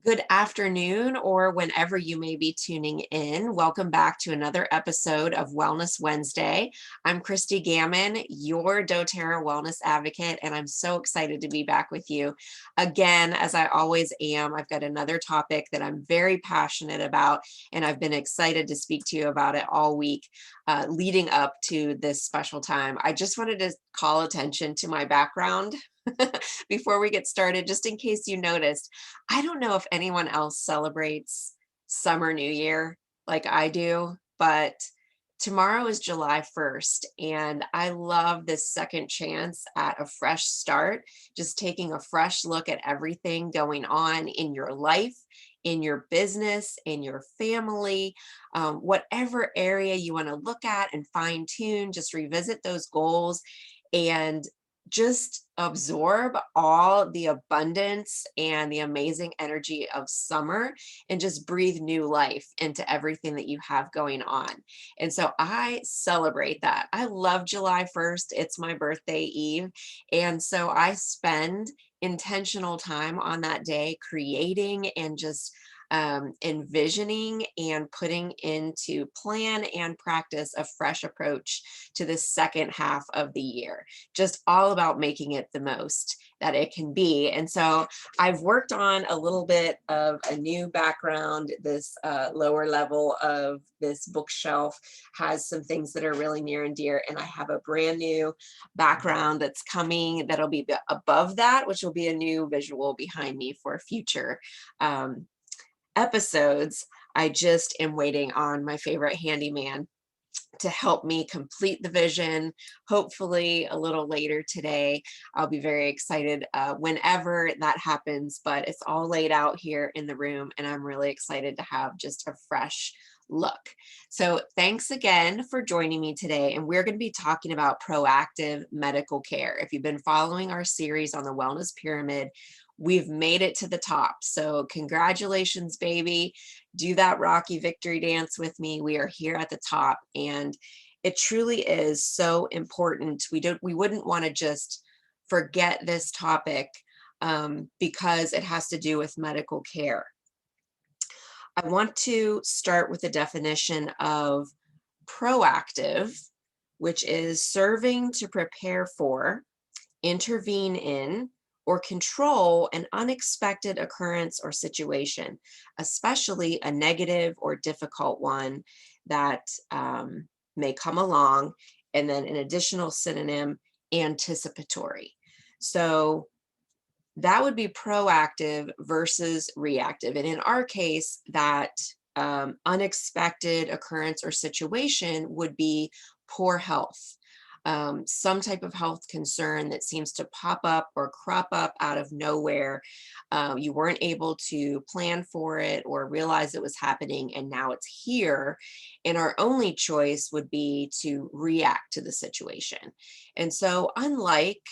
Good afternoon, or whenever you may be tuning in. Welcome back to another episode of Wellness Wednesday. I'm Christy Gammon, your doTERRA wellness advocate, and I'm so excited to be back with you. Again, as I always am, I've got another topic that I'm very passionate about, and I've been excited to speak to you about it all week leading up to this special time. I just wanted to call attention to my background before we get started, just in case you noticed. I don't know if anyone else celebrates Summer New Year like I do, but tomorrow is July 1st, and I love this second chance at a fresh start, just taking a fresh look at everything going on in your life, in your business, in your family, whatever area you want to look at and fine tune, just revisit those goals and just absorb all the abundance and the amazing energy of summer and just breathe new life into everything that you have going on. And so I celebrate that. I love July 1st. It's my birthday eve. And so I spend intentional time on that day creating and just envisioning and putting into plan and practice a fresh approach to the second half of the year, just all about making it the most that it can be. And so I've worked on a little bit of a new background. This lower level of this bookshelf has some things that are really near and dear, and I have a brand new background that's coming that'll be above that, which will be a new visual behind me for future episodes. I just am waiting on my favorite handyman to help me complete the vision. Hopefully a little later today. I'll be very excited whenever that happens, but it's all laid out here in the room, and I'm really excited to have just a fresh look. So thanks again for joining me today, and we're going to be talking about proactive medical care. If you've been following our series on the wellness pyramid, we've made it to the top. So congratulations, baby. Do that Rocky victory dance with me. We are here at the top, and it truly is so important. We wouldn't want to just forget this topic because it has to do with medical care. I want to start with a definition of proactive, which is serving to prepare for, intervene in, or control an unexpected occurrence or situation, especially a negative or difficult one that may come along. And then an additional synonym, anticipatory. So that would be proactive versus reactive. And in our case, that unexpected occurrence or situation would be poor health, some type of health concern that seems to pop up or crop up out of nowhere. You weren't able to plan for it or realize it was happening, and now it's here. And our only choice would be to react to the situation. And so, unlike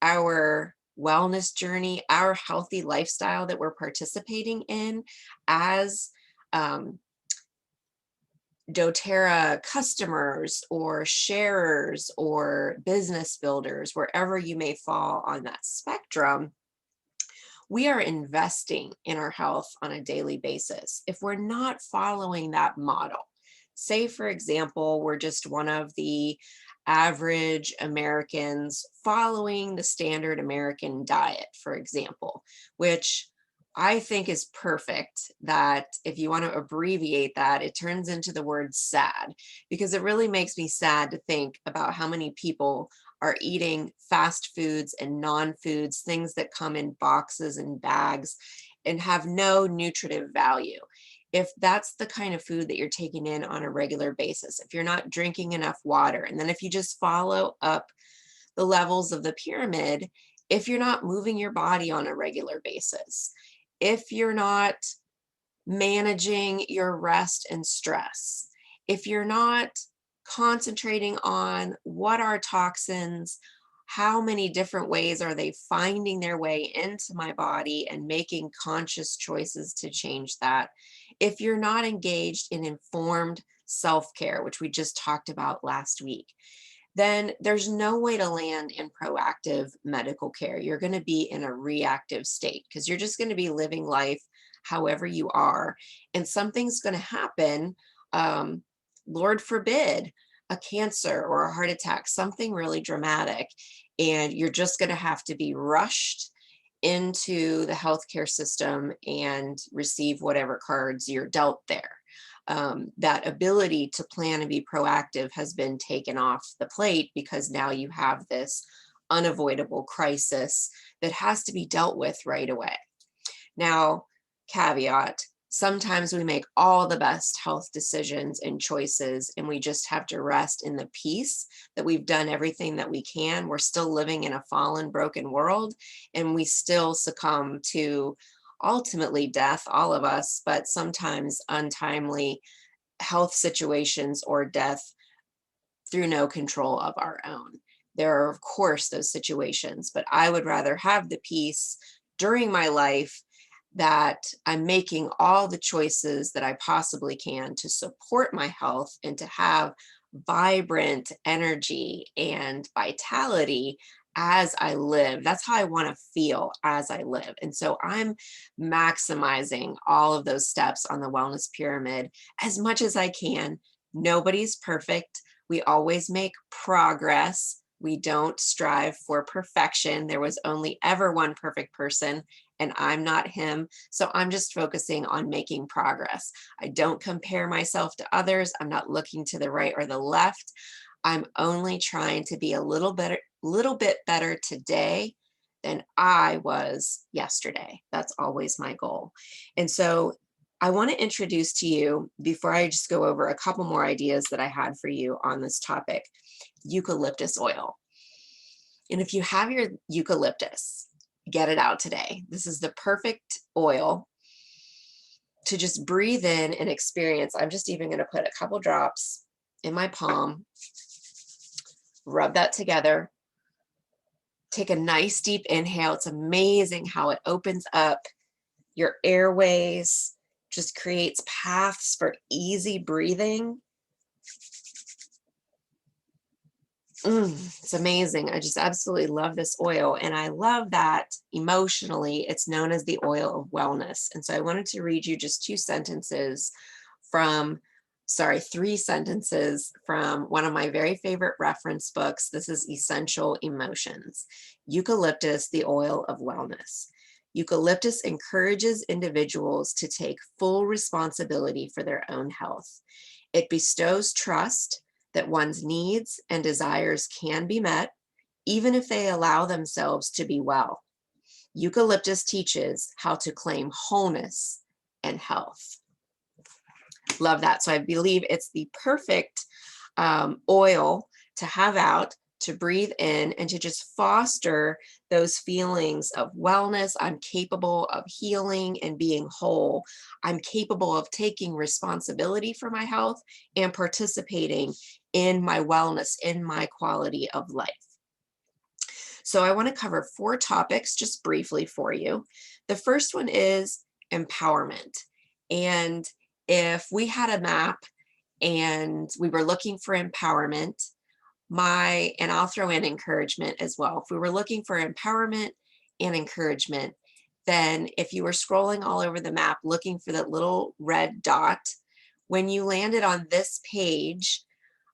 our wellness journey, our healthy lifestyle that we're participating in as doTERRA customers or sharers or business builders, wherever you may fall on that spectrum, we are investing in our health on a daily basis. If we're not following that model, say, for example, we're just one of the average Americans following the standard American diet, for example, which I think is perfect. That if you want to abbreviate that, it turns into the word sad, because it really makes me sad to think about how many people are eating fast foods and non-foods, things that come in boxes and bags and have no nutritive value. If that's the kind of food that you're taking in on a regular basis, if you're not drinking enough water, and then if you just follow up the levels of the pyramid, if you're not moving your body on a regular basis, if you're not managing your rest and stress, if you're not concentrating on what are toxins, how many different ways are they finding their way into my body, and making conscious choices to change that, if you're not engaged in informed self-care, which we just talked about last week, then there's no way to land in proactive medical care. You're going to be in a reactive state because you're just going to be living life however you are, and something's going to happen. Um, Lord forbid, a cancer or a heart attack, something really dramatic, and you're just going to have to be rushed into the healthcare system and receive whatever cards you're dealt there. That ability to plan and be proactive has been taken off the plate because now you have this unavoidable crisis that has to be dealt with right away. Now, caveat, sometimes we make all the best health decisions and choices, and we just have to rest in the peace that we've done everything that we can. We're still living in a fallen, broken world, and we still succumb to ultimately death, all of us, but sometimes untimely health situations or death through no control of our own. There are, of course, those situations, but I would rather have the peace during my life that I'm making all the choices that I possibly can to support my health and to have vibrant energy and vitality as I live. That's how I want to feel as I live. And so I'm maximizing all of those steps on the wellness pyramid as much as I can. Nobody's perfect. We always make progress. We don't strive for perfection. There was only ever one perfect person, and I'm not him. So I'm just focusing on making progress. I don't compare myself to others. I'm not looking to the right or the left. I'm only trying to be a little bit better today than I was yesterday. That's always my goal. And so I want to introduce to you, before I just go over a couple more ideas that I had for you on this topic, eucalyptus oil. And if you have your eucalyptus, get it out today. This is the perfect oil to just breathe in and experience. I'm just even going to put a couple drops in my palm, rub that together, take a nice deep inhale. It's amazing how it opens up your airways, just creates paths for easy breathing. It's amazing. I just absolutely love this oil. And I love that emotionally, it's known as the oil of wellness. And so I wanted to read you just three sentences from one of my very favorite reference books. This is Essential Emotions, Eucalyptus, the Oil of Wellness. Eucalyptus encourages individuals to take full responsibility for their own health. It bestows trust that one's needs and desires can be met, even if they allow themselves to be well. Eucalyptus teaches how to claim wholeness and health. Love that. So I believe it's the perfect oil to have out, to breathe in, and to just foster those feelings of wellness. I'm capable of healing and being whole. I'm capable of taking responsibility for my health and participating in my wellness, in my quality of life. So I want to cover 4 topics just briefly for you. The first one is empowerment. And if we had a map and we were looking for empowerment, and I'll throw in encouragement as well. If we were looking for empowerment and encouragement, then if you were scrolling all over the map looking for that little red dot, when you landed on this page,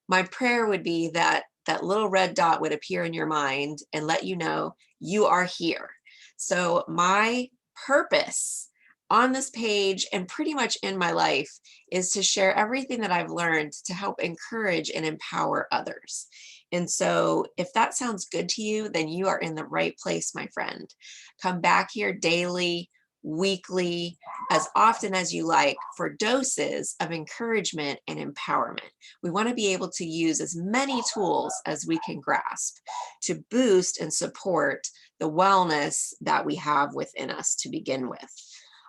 my prayer would be that that little red dot would appear in your mind and let you know you are here. So my purpose on this page and pretty much in my life is to share everything that I've learned to help encourage and empower others. And so if that sounds good to you, then you are in the right place, my friend. Come back here daily, weekly, as often as you like, for doses of encouragement and empowerment. We want to be able to use as many tools as we can grasp to boost and support the wellness that we have within us to begin with.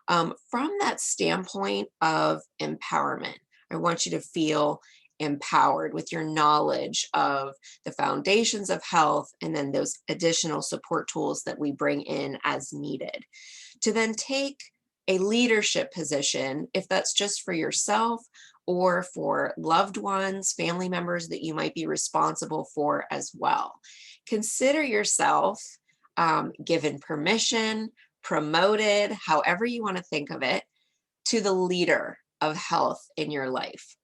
From that standpoint of empowerment, I want you to feel empowered with your knowledge of the foundations of health and then those additional support tools that we bring in as needed. To then take a leadership position, if that's just for yourself or for loved ones, family members that you might be responsible for as well. Consider yourself given permission, promoted, however you want to think of it, to the leader of health in your life.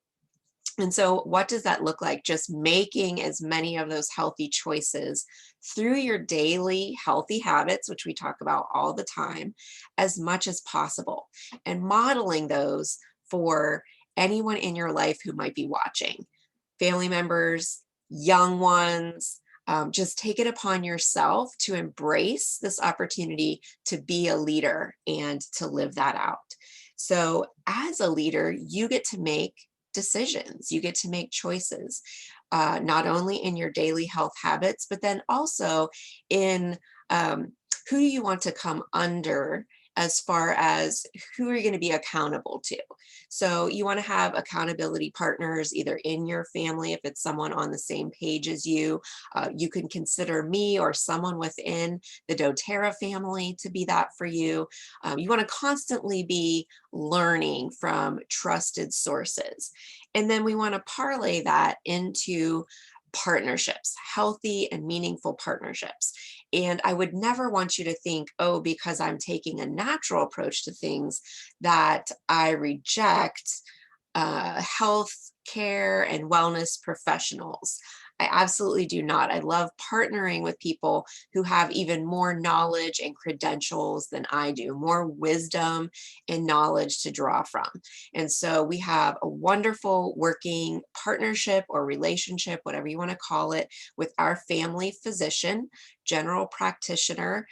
And so, what does that look like? Just making as many of those healthy choices through your daily healthy habits, which we talk about all the time, as much as possible, and modeling those for anyone in your life who might be watching, family members, young ones. Just take it upon yourself to embrace this opportunity to be a leader and to live that out. So, as a leader, you get to make decisions, you get to make choices, not only in your daily health habits, but then also in who do you want to come under as far as who are you going to be accountable to. So you want to have accountability partners either in your family, if it's someone on the same page as you. You can consider me or someone within the doTERRA family to be that for you. You want to constantly be learning from trusted sources. And then we want to parlay that into partnerships, healthy and meaningful partnerships. And I would never want you to think, oh, because I'm taking a natural approach to things, that I reject health care and wellness professionals. I absolutely do not. I love partnering with people who have even more knowledge and credentials than I do, more wisdom and knowledge to draw from. And so we have a wonderful working partnership or relationship, whatever you want to call it, with our family physician, general practitioner,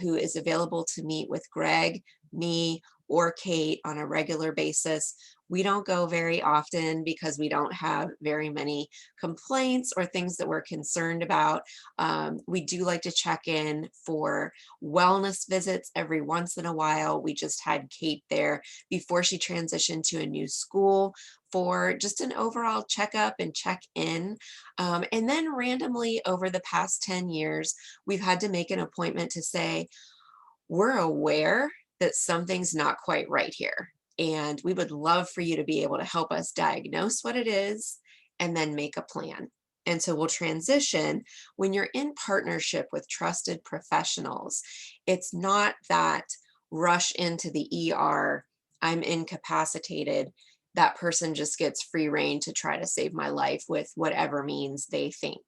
who is available to meet with Greg, me, or Kate on a regular basis. We don't go very often because we don't have very many complaints or things that we're concerned about. We do like to check in for wellness visits every once in a while. We just had Kate there before she transitioned to a new school for just an overall checkup and check in. And then randomly over the past 10 years, we've had to make an appointment to say, we're aware that something's not quite right here. And we would love for you to be able to help us diagnose what it is and then make a plan. And so we'll transition when you're in partnership with trusted professionals. It's not that rush into the ER, I'm incapacitated. That person just gets free reign to try to save my life with whatever means they think.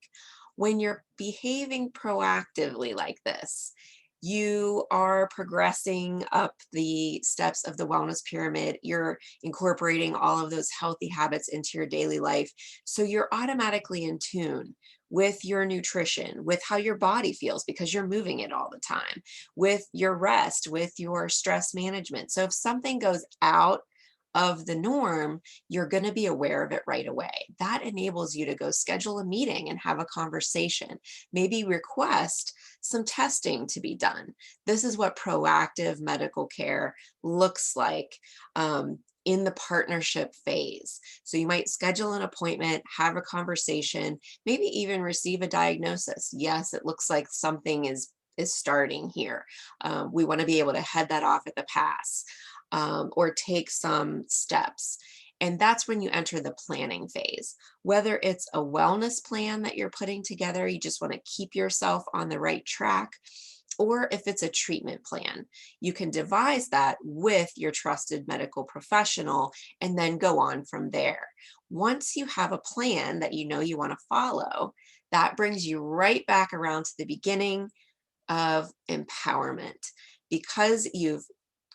When you're behaving proactively like this, you are progressing up the steps of the wellness pyramid. You're incorporating all of those healthy habits into your daily life. So you're automatically in tune with your nutrition, with how your body feels because you're moving it all the time, with your rest, with your stress management. So if something goes out of the norm, you're going to be aware of it right away. That enables you to go schedule a meeting and have a conversation, maybe request some testing to be done. This is what proactive medical care looks like in the partnership phase. So you might schedule an appointment, have a conversation, maybe even receive a diagnosis. Yes, it looks like something is starting here. We want to be able to head that off at the pass. Or take some steps. And that's when you enter the planning phase. Whether it's a wellness plan that you're putting together, you just want to keep yourself on the right track, or if it's a treatment plan, you can devise that with your trusted medical professional and then go on from there. Once you have a plan that you know you want to follow, that brings you right back around to the beginning of empowerment. Because you've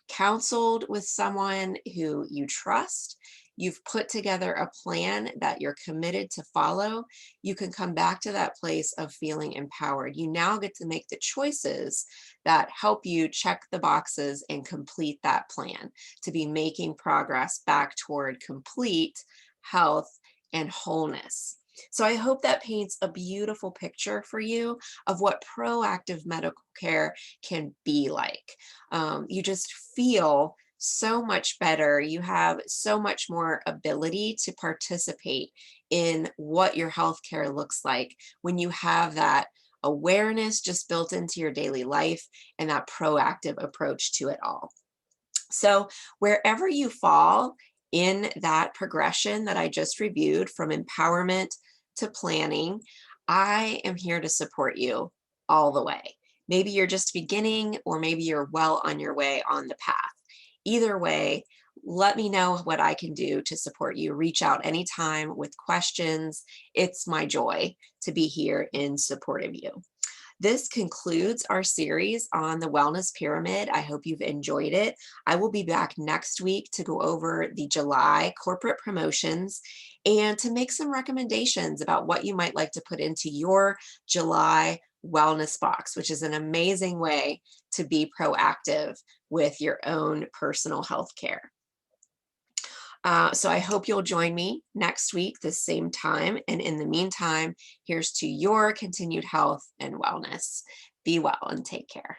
counseled with someone who you trust, you've put together a plan that you're committed to follow, you can come back to that place of feeling empowered. You now get to make the choices that help you check the boxes and complete that plan to be making progress back toward complete health and wholeness. So I hope that paints a beautiful picture for you of what proactive medical care can be like. You just feel so much better. You have so much more ability to participate in what your healthcare looks like when you have that awareness just built into your daily life and that proactive approach to it all. So wherever you fall in that progression that I just reviewed from empowerment to planning, I am here to support you all the way. Maybe you're just beginning, or maybe you're well on your way on the path. Either way, let me know what I can do to support you. Reach out anytime with questions. It's my joy to be here in support of you. This concludes our series on the wellness pyramid. I hope you've enjoyed it. I will be back next week to go over the July corporate promotions and to make some recommendations about what you might like to put into your July wellness box, which is an amazing way to be proactive with your own personal health care. So I hope you'll join me next week, the same time. And in the meantime, here's to your continued health and wellness. Be well and take care.